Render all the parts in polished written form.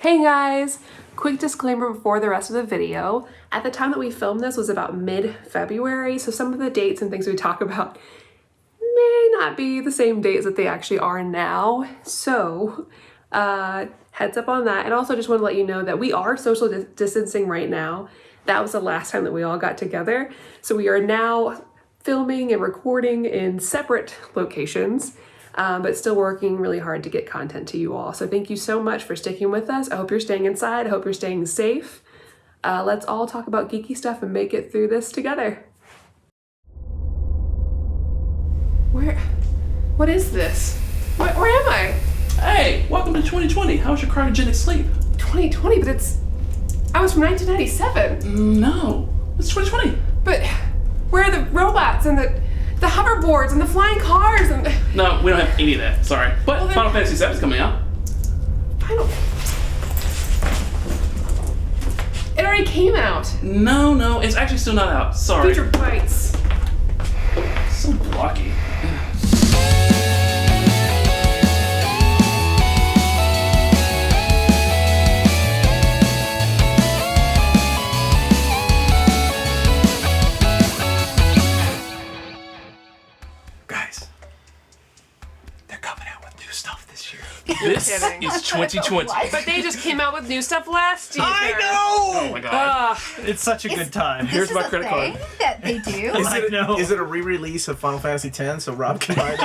Hey guys! Quick disclaimer before the rest of the video. At the time that we filmed this was about mid-February, so some of the dates and things we talk about may not be the same dates that they actually are now. So, heads up on that. And also just want to let you know that we are social distancing right now. That was the last time that we all got together. So we are now filming and recording in separate locations. But still working really hard to get content to you all. So thank you so much for sticking with us. I hope you're staying inside. I hope you're staying safe. Let's all talk about geeky stuff and make it through this together. What is this? Where am I? Hey, welcome to 2020. How was your cryogenic sleep? 2020, but I was from 1997. No, it's 2020. But where are the robots and the hoverboards and the flying cars and No, we don't have any of that. Sorry. But Well, then- Final Fantasy VII is coming out. It already came out. No, it's actually still not out. Sorry. Future bites. So blocky. Guys, they're coming out with new stuff this year. This kidding. is 2020. But they just came out with new stuff last year. I know! Oh my god. It's such a good time. Here's This my is a credit card. thing that they do. I know. Is it a re-release of Final Fantasy X so Rob can buy it?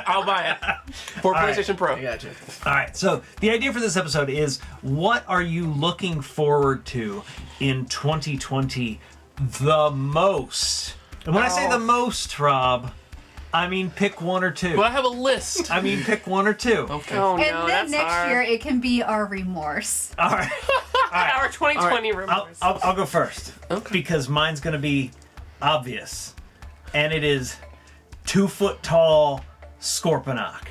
I'll buy it. For right. PlayStation Pro. I gotcha. All right, so the idea for this episode is what are you looking forward to in 2020 the most? And when I say the most, Rob, I mean pick one or two. Well, I have a list. I mean pick one or two. Okay. Oh no, And then that's next hard. year it can be our remorse. All right. Our 2020 rumors. I'll go first. Okay. Because mine's going to be obvious. And it is 2 foot tall Scorponok.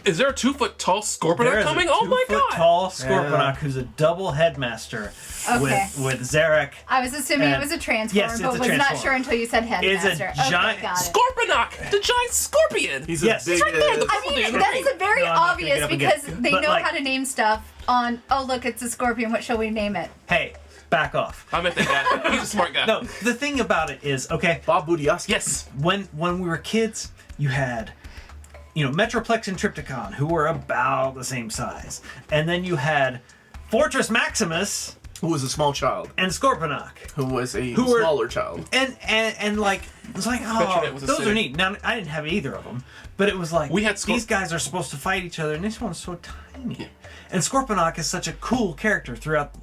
Is there a 2 foot tall Scorpion There is coming? a Oh my 2 foot god. tall Scorponok who's a double headmaster Okay. with Zarek. I was assuming And- it was a transformer, yes, it's but a was not transformer. sure until you said It's a headmaster. giant Okay, got it. Scorponok, the giant scorpion. He's Yes. a big. Right there, the- I mean, Dude, that is a very No, I'm not gonna obvious get up and get because it. they But, know like- how to name stuff on, oh look, it's a scorpion, what shall we name it? Hey, back off. I met that guy. He's a smart guy. No, the thing about it is, okay, Bob Budiaski. Yes. when we were kids, you had, Metroplex and Triptychon, who were about the same size. And then you had Fortress Maximus Who was a small child. and Scorponok. Who was a Who were- smaller child. And like, it's like, Metronet oh, was a those city. are neat. Now, I didn't have either of them, but it was like, We had these guys are supposed to fight each other, and this one's so tiny. And Scorponok is such a cool character throughout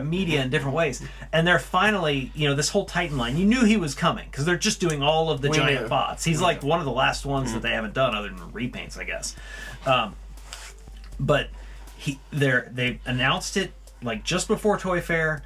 media in different ways. And they're finally, this whole Titan line, you knew he was coming, because they're just doing all of the We giant knew. bots. He's like one of the last ones that they haven't done, other than repaints, I guess. But they announced it like just before Toy Fair,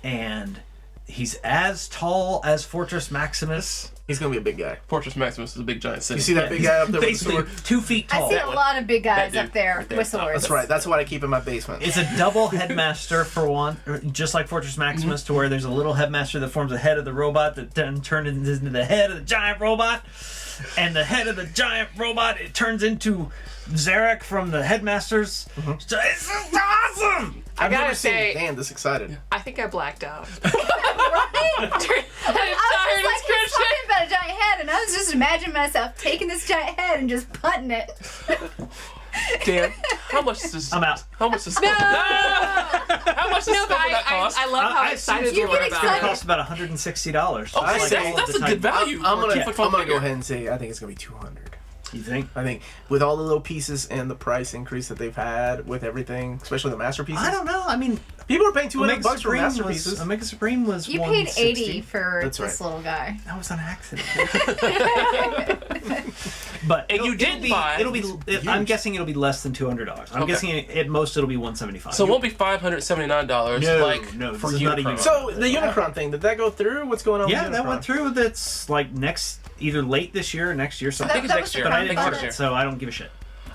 and he's as tall as Fortress Maximus. He's gonna be a big guy. Fortress Maximus is a big giant city. You see that big guy up there with the Basically sword? 2 feet tall. I see a one. lot of big guys That up there dude right there. with swords. That's right. That's what I keep in my basement. It's a double headmaster for one, just like Fortress Maximus, to where there's a little headmaster that forms the head of the robot that then turns into the head of the giant robot, and the head of the giant robot it turns into Zarek from the headmasters. It's just awesome. I've gotta never seen say- Dan this excited. I think I blacked out. Right? That entire I was like, he was description. talking about a giant head, and I was just imagining myself taking this giant head and just putting it. Dan, how much does this? I'm out. How much does No! How much does No, but that cost? I love how I excited you you were get about It excited. it. costs about $160. Oh, I that's, say- that's a good value. I'm for a gonna 2 foot go figure. ahead and say I think it's gonna be 200. You think? I think with all the little pieces and the price increase that they've had with everything, especially the masterpieces. I don't know. I mean, People are paying $200 Omega for Supreme masterpieces. Omega Supreme was You paid 160. $80 for That's this right. little guy. That was an accident. But And you did buy- I'm guessing it'll be less than $200. I'm Okay. guessing at most it'll be $175. So it won't be $579 No, like no, for this is not a Unicron. Unicron. So the Unicron thing, did that go through? What's going on? yeah, with that Unicron? went through. That's like either late this year or next year. So that- think it's that next was the year. but I crowdfunding. didn't order next year. it, so I don't give a shit.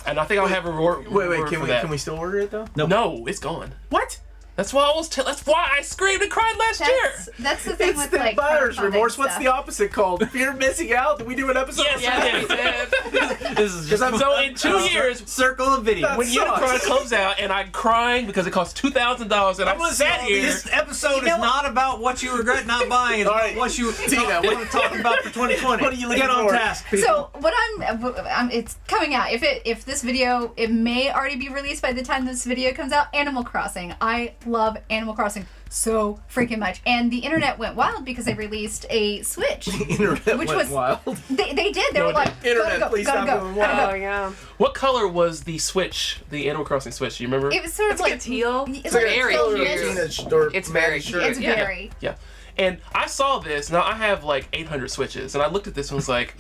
And I think I'll have a reward. Wait, reward can for we that. can we still order it though? Nope. No, it's gone. What? That's why that's why I screamed and cried last year. That's the thing It's with the like buyer's crowdfunding remorse. What's stuff. the opposite called? Fear of missing out? Did we do an episode? Yes, on that? we did. This is just So in 2 years, circle of video. That when sucks. Unicron comes out and I'm crying because it costs $2,000 and I sat here. This episode is not about what you regret not buying. It's All right, about what you Tina, want to talk about for 2020. What are you looking Get on for? task, people. So what I'm it's coming out. If this video, it may already be released by the time this video comes out. Animal Crossing. I love Animal Crossing so freaking much, and the internet went wild because they released a Switch. Internet Which went was- wild. They did. They No, were it like, Internet, gotta please go, gotta stop go, going gotta wild. go. Oh yeah. What color was the Switch, the Animal Crossing Switch? Do you remember? It was sort of It's like like a teal. It's It's like very teal cute. mist. It's very cute. It's Yeah. very. Yeah. And I saw this. Now I have like 800 Switches, and I looked at this and was like,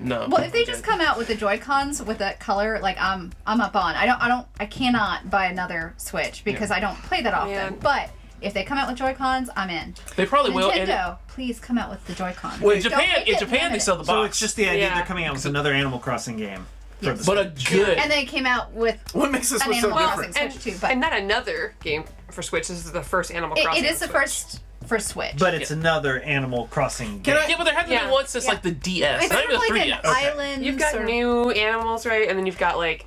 no. Well, if they just come out with the Joy-Cons with that color, like I'm up on. I cannot buy another Switch because I don't play that often. Man. But if they come out with Joy-Cons, I'm in. They probably will. And Nintendo, please come out with the Joy-Cons. Wait, in Don't Japan, make it they sell the box. So it's just the idea Yeah. they're coming out with another Animal Crossing game. For Yes. the but a good. And they came out with What makes this an one so Animal different? Crossing Switch too, but And not another game for Switch. This is the first Animal Crossing. it is the Switch. first for Switch. But it's another Animal Crossing Can game. I- Yeah, but there hasn't been Yeah. one since Yeah. like the DS, it's not sort of even the like an 3DS. island. You've got sort of- new animals, right? And then you've got like,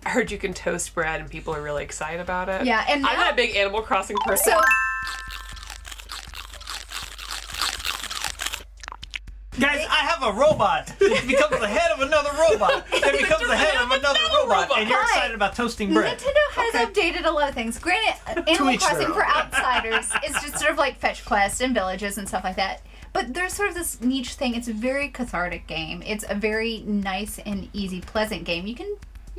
I heard you can toast bread, and people are really excited about it. Yeah, and I'm now- not a big Animal Crossing person. So Guys, I have a robot. It becomes the head of another robot. It becomes the head of another robot. And you're But excited about toasting bread. Nintendo has updated a lot of things. Granted, Animal each their Crossing own. for outsiders is just sort of like fetch quests and villages and stuff like that. But there's sort of this niche thing. It's a very cathartic game. It's a very nice and easy, pleasant game. You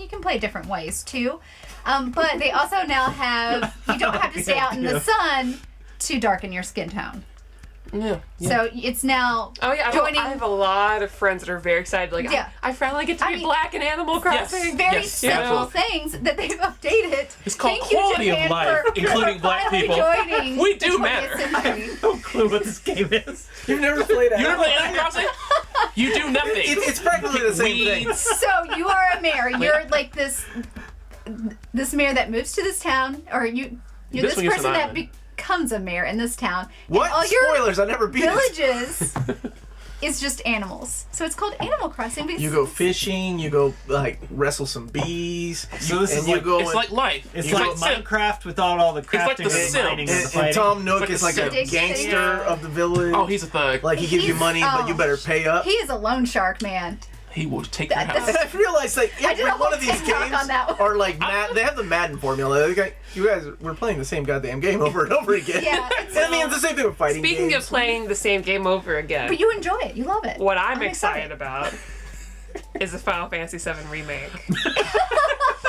can play different ways too. But they also now have you don't have to stay out in the sun to darken your skin tone. Yeah. So it's now Oh yeah, joining I have a lot of friends that are very excited. Like, Yeah. I finally get to I be mean- black in Animal Crossing. very Yes, simple absolutely. things that they've updated. It's called Thank you, quality of Japan, life, for including black finally people. Joining We the do 20th matter. century. No clue what this game is. You've never played You ever Animal play Animal Crossing? You do nothing. It's practically the same thing. Weeds. So you are a mayor. You're like this mayor that moves to this town, or you're This this one gets person an that island. becomes a mayor in this town. What? And all your Spoilers, I never beat it. villages is just animals. So it's called Animal Crossing. Because You go fishing, you go like wrestle some bees, So this and is you like- go It's and, like life. It's You like go Sim. Minecraft without all the crafting like the and the Sims. mining and the and fighting. Tom Nook It's is like like a a gangster of the village. Oh, he's a thug. like he gives you He's- money, but you oh. better pay up. he is a loan shark, man. He will take your That- house. And I realized like I did every a one whole of these TikTok games on that one. are like they have the Madden formula. You guys, we're playing the same goddamn game over and over again. Yeah, I mean, it's the same thing with fighting Speaking games. of playing the same game over again, But you enjoy it. You love it. what I'm excited about is the Final Fantasy VII remake.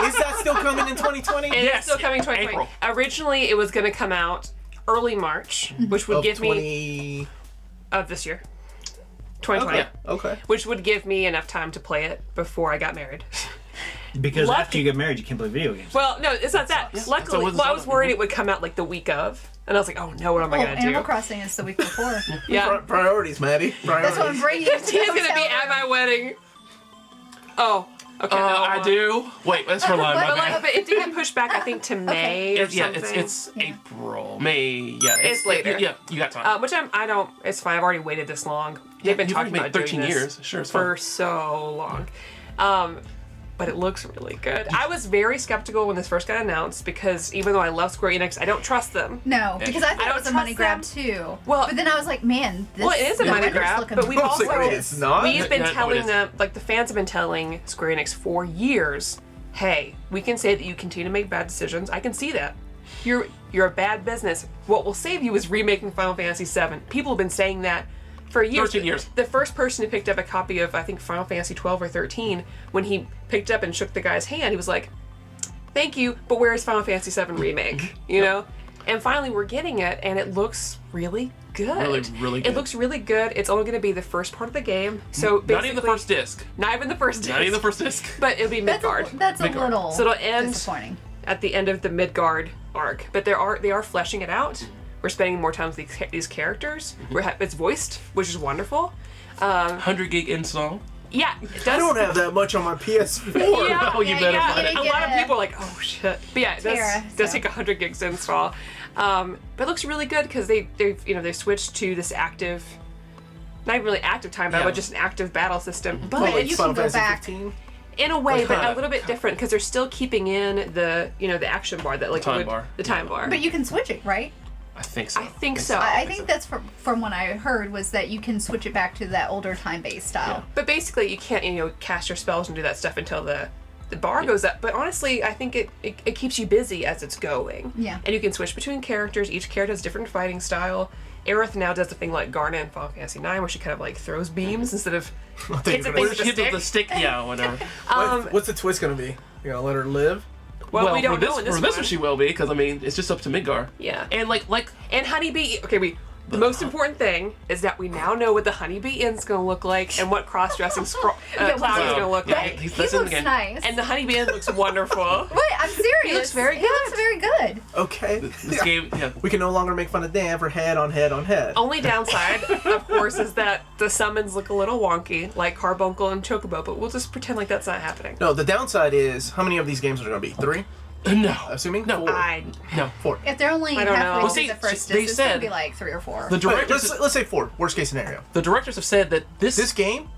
Is that still coming in 2020? And Yes, it's still coming 2020. April. Originally, it was going to come out early March, which would Of give me 20. of this year, 2020, Okay. Okay. which would give me enough time to play it before I got married. Because Lucky- after you get married, you can't play video games. Well, no, it's not that. sucks. Luckily, That's well, I what was it's worried on. it would come out like the week of, and I was like, oh no, what am I Oh, going to do? Animal Crossing is the week before. Yeah, Priorities, Maddie. That's what I'm Priorities. bringing. Tina's going to be at my wedding. Oh, okay. no, I do. Wait, that's for live. But, My like, bad. but it did get pushed back, I think, to May or Yeah, something. it's April, May. Yeah, It's later. Yeah, you got time. Which I don't. It's fine. I've already waited this long. They've been you've talking already about waited 13 doing this years. Sure, it's for fine. so long. But it looks really good. I was very skeptical when this first got announced because even though I love Square Enix, I don't trust them. No, because I thought I it don't was a money grab trust too. Well- but then I was like, man, this, Well, it is a the money render's grab, looking but we've I was also like, wait, it's not? we've been No, it telling is. them, like the fans have been telling Square Enix for years, hey, we can say that you continue to make bad decisions. I can see that. You're a bad business. What will save you is remaking Final Fantasy VII. People have been saying that for years. 13 years. The first person who picked up a copy of, I think, Final Fantasy 12 or 13, when he picked up and shook the guy's hand, he was like, thank you, but where's Final Fantasy VII Remake? You know? And finally we're getting it, and it looks really good. Really, really good. It looks really good. It's only going to be the first part of the game. So basically, Not even the first disc. Not even the first disc. Not even the first disc. But it'll be Midgard. That's a Midgard. little So it'll end disappointing. at the end of the Midgard arc. But they are fleshing it out. We're spending more time with these characters. It's voiced, which is wonderful. 100 gig install. Yeah, it does. I don't have that much on my PS4. Yeah, Oh, you better yeah, find and it. a lot of people are like, oh shit. But yeah, it does take 100 gigs to install. But it looks really good because they switched to this active, not even really active time battle, Yeah. but just an active battle system. But Well, like you Final can go Fantasy back. 15? in a way, but kinda. a little bit different because they're still keeping in the the action bar that like Time would- bar. the time bar. But you can switch it, right? I think so. I think so. I think that's from what I heard was that you can switch it back to that older time-based style. But basically, you can't cast your spells and do that stuff until the bar goes up. But honestly, I think it keeps you busy as it's going. Yeah. And you can switch between characters. Each character has a different fighting style. Aerith now does the thing like Garnet in Final Fantasy IX, where she kind of like throws beams instead of hits you're at gonna things with a Hit with stick. the stick, yeah, whatever. What's the twist gonna be? You gonna let her live? Well, we don't for this, know in this for this one. one she will be, because I mean, it's just up to Midgar. Yeah. And like And Honeybee. Okay, the most important thing is that we now know what the Honeybee Inn's going to look like and what cross-dressing Cloud is going to look Yeah, like. He that's in the looks game. nice. And the Honeybee Inn looks wonderful. Wait, I'm serious. He looks very He looks very good. Okay. This game, yeah. We can no longer make fun of Dan for head on head on head. Only downside, of course, is that the summons look a little wonky, like Carbuncle and Chocobo, but we'll just pretend like that's not happening. No, the downside is how many of these games are there gonna be? 3? No. Assuming? No. 4. No. 4. If they're only I don't know. halfway Well, through see, the first they disc, it's gonna said- be like 3 or 4. The Wait, directors, let's say 4. Worst case scenario. the directors have said that This game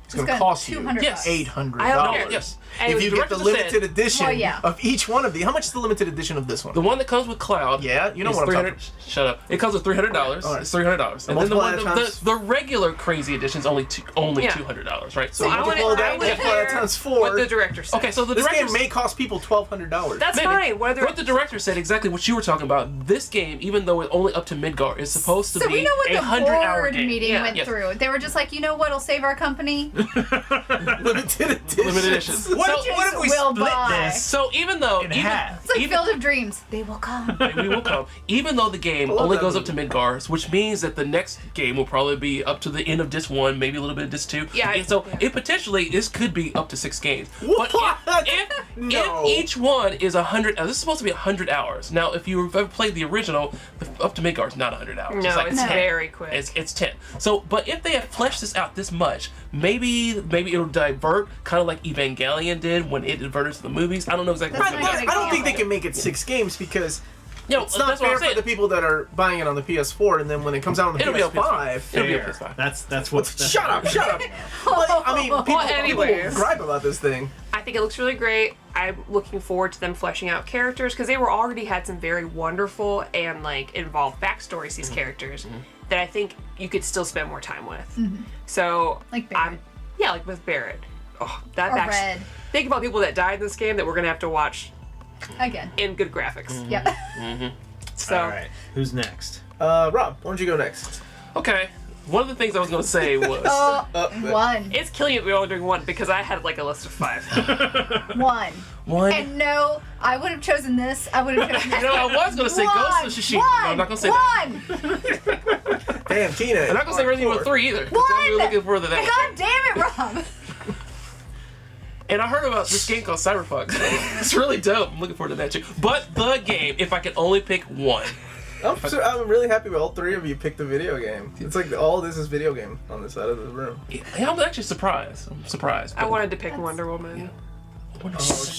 is gonna cost you $200. Yes. $800. I don't care. Yes. And If you get the directors have said- limited edition Well, yeah. of each one of these, how much is the limited edition of this one? the one that comes with Cloud. Yeah, you know is what I'm talking $300. Shut up. It comes with $300. All right. It's $300. And then Multiply that times- the regular crazy edition is only Yeah. $200, right? So I you wanna- multiply I that, wanna multiply that hear times 4. What the director said. Okay, so the This directors game may cost people $1,200. That's Maybe. fine. What the director said exactly what you were talking about. This game, even though it's only up to Midgar, is supposed to So be we know what a the 100-hour board game. meeting Yeah. went Yes. through. They were just like, you know what'll save our company? Limited edition. Limited editions. What So- if we will split buy. this So even though in half? It's like even, Field of Dreams. They will come. we will come. Even though the game love only that goes up to movie. Midgar, which means that the next game will probably be up to the end of Disc 1, maybe a little bit of Disc 2. Yeah, And so yeah. it potentially, this could be up to 6 games. What? But if No. each one is 100, this is supposed to be 100 hours. Now, if you've ever played the original, up to Midgar is not 100 hours. No, like it's 10. very quick. It's 10. So, but if they have fleshed this out this much, maybe it'll divert, kind of like Evangelion did when it diverted to the movies. I don't know exactly. That's what not it's good gonna I don't think they example. can make it 6 games because be. No, it's not that's what fair I'm saying. for the people that are buying it on the PS4 and then when it comes out on the It'll be on PS5. It'll be a Fair. PS5. That's what. That's Shut up, shut up. Like, I mean, people anyways. gripe about this thing. I think it looks really great. I'm looking forward to them fleshing out characters because they were already had some very wonderful and like involved backstories. These characters that I think you could still spend more time with. So Like Barrett. like with Barrett. Oh, that Or actually. Red. Think about people that died in this game that we're gonna have to watch Again. in good graphics. Yep. So All right. Who's next? Rob, why don't you go next? Okay. One of the things I was going to say was. One. it's killing it. We're only doing one because I had like a list of 5. One. One. And no, I would have chosen this. I would have chosen this. You know, I was going to say Ghost of Tsushima. No, I'm not going to say that. One. Damn, Tina. I'm not going to say Resident Evil 3 either. 'cause I'm really looking forward to that. God damn it, Rob. And I heard about this game called Cyberpunk. It's really dope. I'm looking forward to that too. But the game, if I could only pick one. I'm really happy with all 3 of you picked the video game. It's like all this is video game on this side of the room. Yeah, I'm actually surprised. I'm surprised. I wanted to pick Wonder Woman.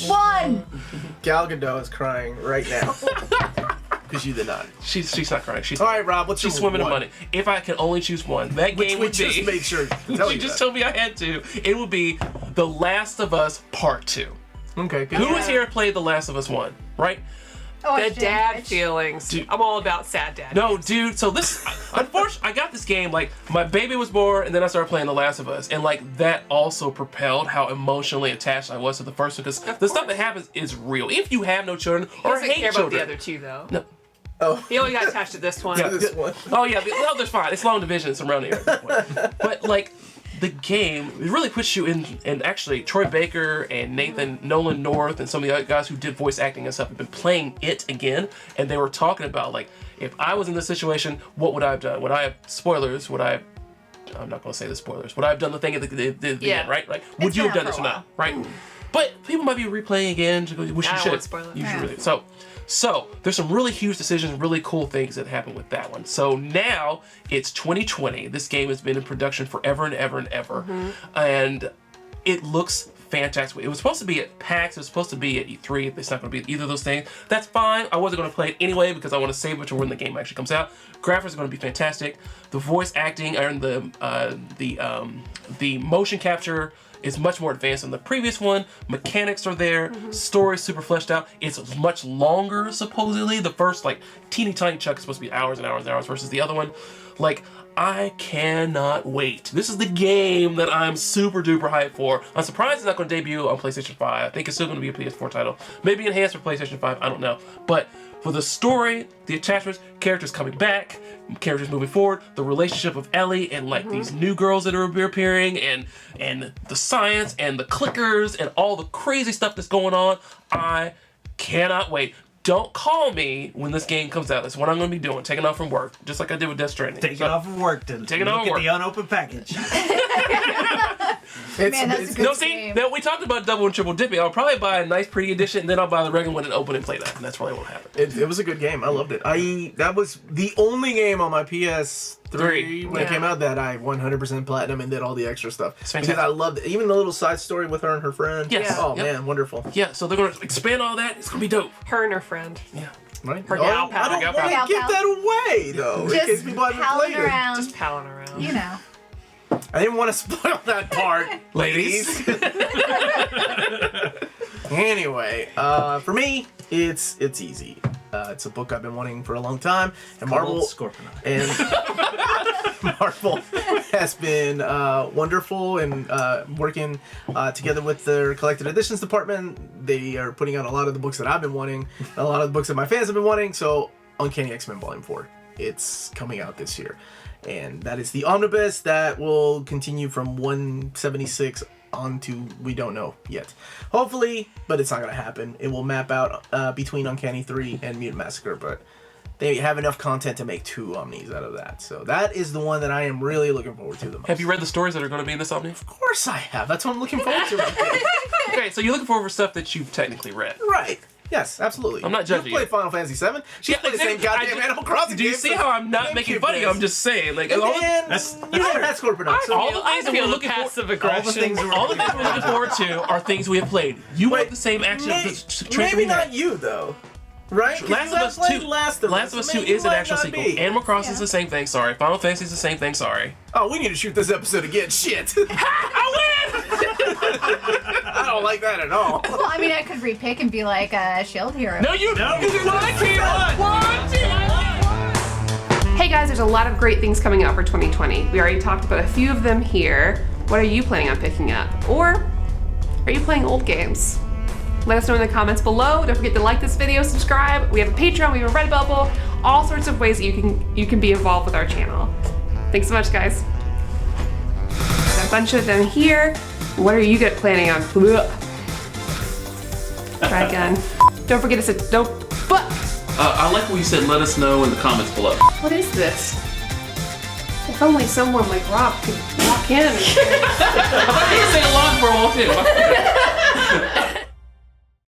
One. Gal Gadot is crying right now. Because you did not. She's not crying. She's All right, Rob, what's she's your swimming in one? money. If I could only choose one, that game would Just be. make sure. She just told me I had to. It would be The Last of Us Part 2. Okay, good. Who was here and played The Last of Us 1, right? Oh, The I did, dad bitch. feelings. Dude. I'm all about sad dad. No, dude. So this, unfortunately, I got this game like my baby was born, and then I started playing The Last of Us, and like that also propelled how emotionally attached I was to the first one because the stuff that happens is real. If you have no children He or doesn't hate care children, about the other 2 though. No. Oh, He only got attached to this one. Yeah. this one. Oh yeah, the others fine. It's long division. It's around here. At that point. But like the game, it really puts you in. And actually, Troy Baker and Nathan Nolan North and some of the other guys who did voice acting and stuff have been playing it again, and they were talking about like if I was in this situation, what would I have done? Would I have spoilers? Would I? I'm not going to say the spoilers. Would I have done the thing at the Yeah. end? Right? Like, would It's you have been done out this or for a not? Right? But people might be replaying again. Which I you don't should. want spoilers. You should Yeah. really. So there's some really huge decisions, really cool things that happen with that one. So now it's 2020. This game has been in production forever and ever and ever. And it looks fantastic. It was supposed to be at PAX. It was supposed to be at E3. It's not going to be at either of those things. That's fine. I wasn't going to play it anyway because I want to save it to when the game actually comes out. Graphics are going to be fantastic. The voice acting and the motion capture is much more advanced than the previous one. Mechanics are there. Story is super fleshed out. It's much longer, supposedly. The first, like, teeny tiny chunk is supposed to be hours and hours and hours versus the other one. Like, I cannot wait. This is the game that I'm super duper hyped for. I'm surprised it's not going to debut on PlayStation 5. I think it's still going to be a PS4 title. Maybe enhanced for PlayStation 5. I don't know. But for the story, the attachments, characters coming back, characters moving forward, the relationship of Ellie and like these new girls that are appearing, and the science and the clickers and all the crazy stuff that's going on, I cannot wait. Don't call me when this game comes out. That's what I'm going to be doing. Taking off from work, just like I did with Death Stranding. Taking off from work to Taking look off at work. the unopened package. Man, that's a good game. Now we talked about double and triple dipping. I'll probably buy a nice pretty edition, and then I'll buy the regular one and open and play that. And that's probably what will happen. It was a good game. I loved it. That was the only game on my PS3 when it came out that I 100% platinum and did all the extra stuff. Because fantastic. I loved it. Even the little side story with her and her friend. Yes. Oh Yep. man, wonderful. Yeah, so they're going to expand all that. It's going to be dope. Her and her friend. Yeah. Right? Her gal pal. I don't Gal want pal. to give that away though. In case Just people haven't palling played it. around. Just palling around. You know. I didn't want to spoil that part, ladies. Anyway, for me, it's easy. It's a book I've been wanting for a long time, and Marvel and Marvel has been wonderful and working together with their collected editions department. They are putting out a lot of the books that I've been wanting, a lot of the books that my fans have been wanting. So, Uncanny X-Men Volume 4, it's coming out this year. And that is the omnibus that will continue from 176 on to we don't know yet. Hopefully, but it's not going to happen. It will map out between Uncanny 3 and Mutant Massacre, but they have enough content to make 2 Omnis out of that. So that is the one that I am really looking forward to the most. Have you read the stories that are going to be in this Omni? Of course I have. That's what I'm looking forward to right there. Okay, so you're looking forward for stuff that you've technically read. Right. Yes, absolutely. I'm not judging you. Played you. Final Fantasy 7. She's played the same goddamn Animal Crossing Do you game see for how I'm not making fun of you? I'm just saying, like, all the, And you never had Scorpion, so all the things that we're looking for, all the things all the things we're looking forward to are things we have played. You want the same action maybe we not had. you though, right? 'Cause Last you of have Us played 2. Last of Last of Us 2 maybe is an might actual not sequel. be. Animal Crossing is the same thing. Sorry. Final Fantasy is the same thing. Sorry. Oh, we need to shoot this episode again. Shit. I win. I don't like that at all. Well, I mean, I could repick and be like a Shield hero. No, you No. You did what I can't. Hey guys, there's a lot of great things coming out for 2020. We already talked about a few of them here. What are you planning on picking up? Or are you playing old games? Let us know in the comments below. Don't forget to like this video, subscribe. We have a Patreon, we have a Redbubble, all sorts of ways that you can be involved with our channel. Thanks so much, guys. Got a bunch of them here. What are you planning on? Try again. Don't forget to say, I like what you said. Let us know in the comments below. What is this? If only someone like Rob could walk in. I thought you were saying along for a while too.